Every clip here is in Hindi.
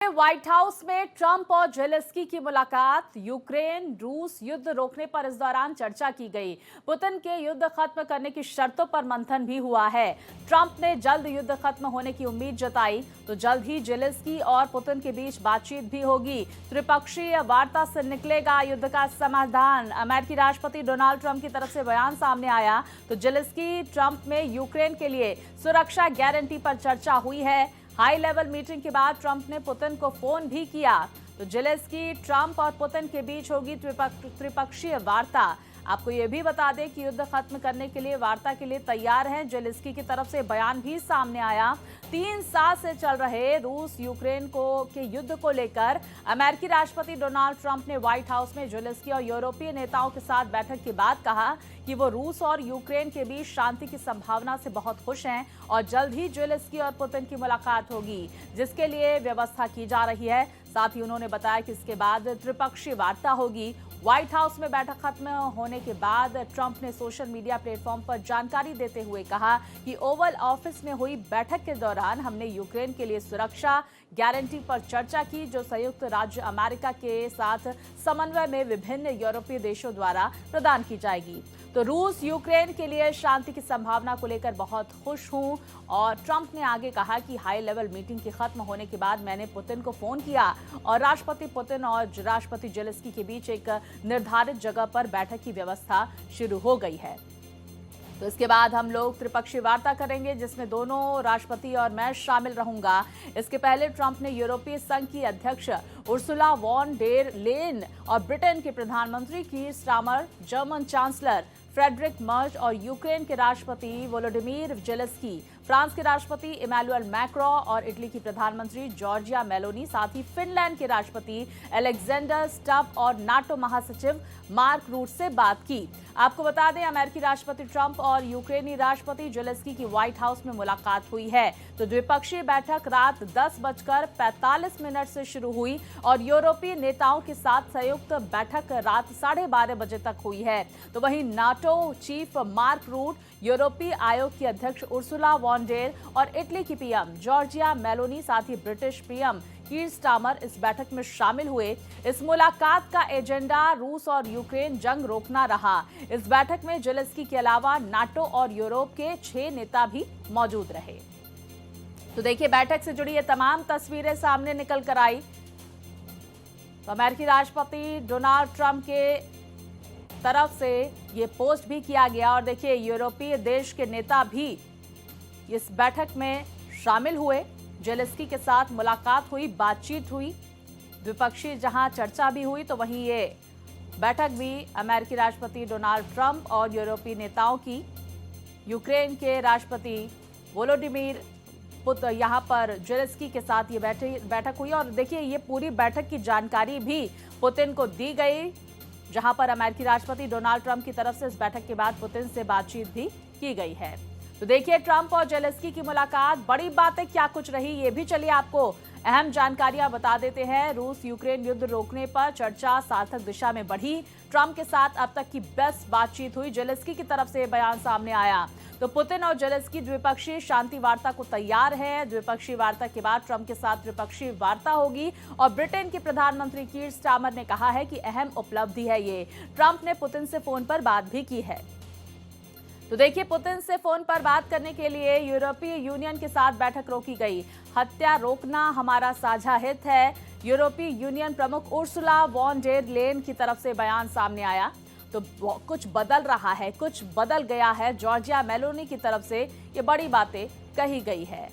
व्हाइट हाउस में ट्रंप और जेलेंस्की की मुलाकात। यूक्रेन रूस युद्ध रोकने पर इस दौरान चर्चा की गई। पुतिन के युद्ध खत्म करने की शर्तों पर मंथन भी हुआ है। ट्रंप ने जल्द युद्ध खत्म होने की उम्मीद जताई तो जल्द ही जेलेंस्की और पुतिन के बीच बातचीत भी होगी। त्रिपक्षीय वार्ता से निकलेगा युद्ध का समाधान। अमेरिकी राष्ट्रपति डोनाल्ड ट्रंप की तरफ से बयान सामने आया तो जेलेंस्की ट्रंप में यूक्रेन के लिए सुरक्षा गारंटी पर चर्चा हुई है। हाई लेवल मीटिंग के बाद ट्रंप ने पुतिन को फोन भी किया तो जेलेंस्की ट्रंप और पुतिन के बीच होगी त्रिपक्षीय वार्ता। आपको यह भी बता दें कि युद्ध खत्म करने के लिए वार्ता के लिए तैयार हैं। जेलेंस्की की तरफ से बयान भी सामने आया। 3 साल से चल रहे रूस यूक्रेन के युद्ध को लेकर अमेरिकी राष्ट्रपति डोनाल्ड ट्रंप ने व्हाइट हाउस में जेलेंस्की और यूरोपीय नेताओं के साथ बैठक के बाद कहा कि वो रूस और यूक्रेन के बीच शांति की संभावना से बहुत खुश हैं और जल्द ही जेलेंस्की और पुतिन की मुलाकात होगी, जिसके लिए व्यवस्था की जा रही है। साथ ही उन्होंने बताया कि इसके बाद त्रिपक्षीय वार्ता होगी। व्हाइट हाउस में बैठक खत्म होने के बाद ट्रंप ने सोशल मीडिया प्लेटफॉर्म पर जानकारी देते हुए कहा कि ओवल ऑफिस में हुई बैठक के दौरान हमने यूक्रेन के लिए सुरक्षा गारंटी पर चर्चा की, जो संयुक्त राज्य अमेरिका के साथ समन्वय में विभिन्न यूरोपीय देशों द्वारा प्रदान की जाएगी। तो रूस यूक्रेन के लिए शांति की संभावना को लेकर बहुत खुश हूं। और ट्रंप ने आगे कहा कि हाई लेवल मीटिंग के खत्म होने के बाद मैंने पुतिन को फोन किया और राष्ट्रपति पुतिन और राष्ट्रपति जेलेंस्की के बीच एक निर्धारित जगह पर बैठक की व्यवस्था शुरू हो गई है। तो इसके बाद हम लोग त्रिपक्षीय वार्ता करेंगे जिसमें दोनों राष्ट्रपति और मैं शामिल रहूंगा। इसके पहले ट्रंप ने यूरोपीय संघ की अध्यक्ष उर्सुला वॉन डेर लेन और ब्रिटेन के प्रधानमंत्री Keir Starmer, German chancellor Friedrich Merz और यूक्रेन के राष्ट्रपति वोलोडिमीर जेलेंस्की, फ्रांस के राष्ट्रपति इमैनुअल मैक्रो और इटली की प्रधानमंत्री जॉर्जिया मेलोनी, साथ ही फिनलैंड के राष्ट्रपति अलेक्जेंडर स्टब और नाटो महासचिव मार्क रूट से बात की। आपको बता दें, अमेरिकी राष्ट्रपति ट्रंप और यूक्रेनी राष्ट्रपति जेलेंस्की की व्हाइट हाउस में मुलाकात हुई है। तो द्विपक्षीय बैठक रात 10:45 से शुरू हुई और यूरोपीय नेताओं के साथ संयुक्त बैठक रात 12:30 बजे तक हुई है। तो वहीं नाटो चीफ मार्क रूट, यूरोपीय आयोग की अध्यक्ष उर्सुला वॉन डेर और इटली की पीएम जॉर्जिया मेलोनी, साथ ही ब्रिटिश पीएम कीर स्टारमर इस बैठक में शामिल हुए। इस मुलाकात का एजेंडा रूस और यूक्रेन जंग रोकना रहा। इस बैठक में जेलेंस्की के अलावा नाटो और यूरोप के 6 नेता भी मौजूद रहे। तो देखिए, बैठक से जुड़ी ये तमाम तस्वीरें सामने निकल कर आई। तो अमेरिकी राष्ट्रपति डोनाल्ड ट्रंप के तरफ से ये पोस्ट भी किया गया और देखिए, यूरोपीय देश के नेता भी इस बैठक में शामिल हुए। जेलेंस्की के साथ मुलाकात हुई, बातचीत हुई, द्विपक्षीय जहां चर्चा भी हुई, तो वहीं ये बैठक भी अमेरिकी राष्ट्रपति डोनाल्ड ट्रंप और यूरोपीय नेताओं की। यूक्रेन के राष्ट्रपति वोलोडिमीर यहां पर जेलेंस्की के साथ ये बैठक हुई और देखिए, ये पूरी बैठक की जानकारी भी पुतिन को दी गई, जहां पर अमेरिकी राष्ट्रपति डोनाल्ड ट्रंप की तरफ से इस बैठक के बाद पुतिन से बातचीत भी की गई है। तो देखिए, ट्रंप और जेलेंस्की की मुलाकात, बड़ी बातें क्या कुछ रही, ये भी चलिए आपको अहम जानकारियां बता देते हैं। रूस यूक्रेन युद्ध रोकने पर चर्चा सार्थक दिशा में बढ़ी। ट्रंप के साथ अब तक की बेस्ट बातचीत हुई। जेलेंस्की की तरफ से बयान सामने आया तो पुतिन और जेलेंस्की द्विपक्षीय शांति वार्ता को तैयार है। द्विपक्षीय वार्ता के बाद ट्रंप के साथ त्रिपक्षीय वार्ता होगी और ब्रिटेन के प्रधानमंत्री कीर स्टारमर ने कहा है कि अहम उपलब्धि है ये। ट्रंप ने पुतिन से फोन पर बात भी की है। तो देखिए, पुतिन से फोन पर बात करने के लिए यूरोपीय यूनियन के साथ बैठक रोकी गई। हत्या रोकना हमारा साझा हित है, यूरोपीय यूनियन प्रमुख उर्सुला वॉन डेर लेन की तरफ से बयान सामने आया। तो कुछ बदल रहा है, कुछ बदल गया है। जॉर्जिया मेलोनी की तरफ से ये बड़ी बातें कही गई है।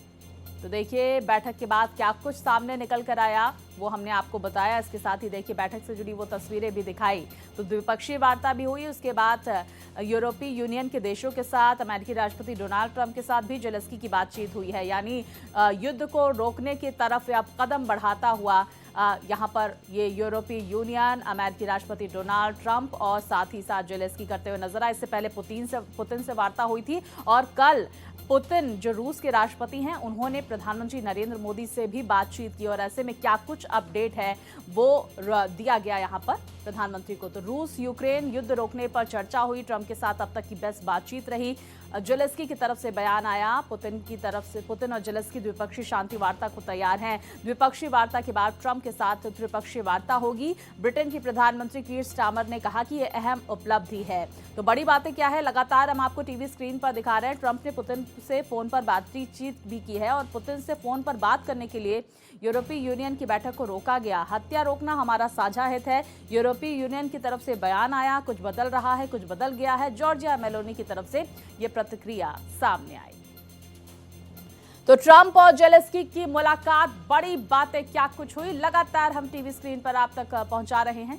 तो देखिए, बैठक के बाद क्या कुछ सामने निकल कर आया वो हमने आपको बताया। इसके साथ ही देखिए, बैठक से जुड़ी वो तस्वीरें भी दिखाई। तो द्विपक्षीय वार्ता भी हुई। उसके बाद यूरोपीय यूनियन के देशों के साथ अमेरिकी राष्ट्रपति डोनाल्ड ट्रंप के साथ भी जेलेंस्की की बातचीत हुई है। यानी युद्ध को रोकने की तरफ अब कदम बढ़ाता हुआ यहाँ पर ये यूरोपीय यूनियन, अमेरिकी राष्ट्रपति डोनाल्ड ट्रंप और साथ ही साथ जेलेंस्की करते हुए नजर आए। इससे पहले पुतिन से वार्ता हुई थी और कल पुतिन जो रूस के राष्ट्रपति हैं, उन्होंने प्रधानमंत्री नरेंद्र मोदी से भी बातचीत की और ऐसे में क्या कुछ अपडेट है वो दिया गया यहाँ पर प्रधानमंत्री को। तो रूस यूक्रेन युद्ध रोकने पर चर्चा हुई। ट्रंप के साथ अब तक की बेस्ट बातचीत रही। जेलेंस्की की तरफ से बयान आया। पुतिन और जेलेंस्की द्विपक्षीय शांति वार्ता को तैयार हैं। द्विपक्षीय वार्ता के बाद ट्रंप के साथ त्रिपक्षीय वार्ता होगी। ब्रिटेन की प्रधानमंत्री कीर स्टारमर ने कहा कि यह अहम उपलब्धि है। तो बड़ी बातें क्या है, लगातार हम आपको टीवी स्क्रीन पर दिखा रहे हैं। ट्रंप ने पुतिन से फोन पर बातचीत भी की है और पुतिन से फोन पर बात करने के लिए यूरोपीय यूनियन की बैठक को रोका गया। हत्या रोकना हमारा साझा हित है। यूरोपीय यूनियन की तरफ से बयान आया। कुछ बदल रहा है, कुछ बदल गया है। जॉर्जिया मेलोनी की तरफ से यह प्रतिक्रिया सामने आई। तो ट्रंप और जेलेंस्की की मुलाकात, बड़ी बातें क्या कुछ हुई, लगातार हम टीवी स्क्रीन पर आप तक पहुंचा रहे हैं।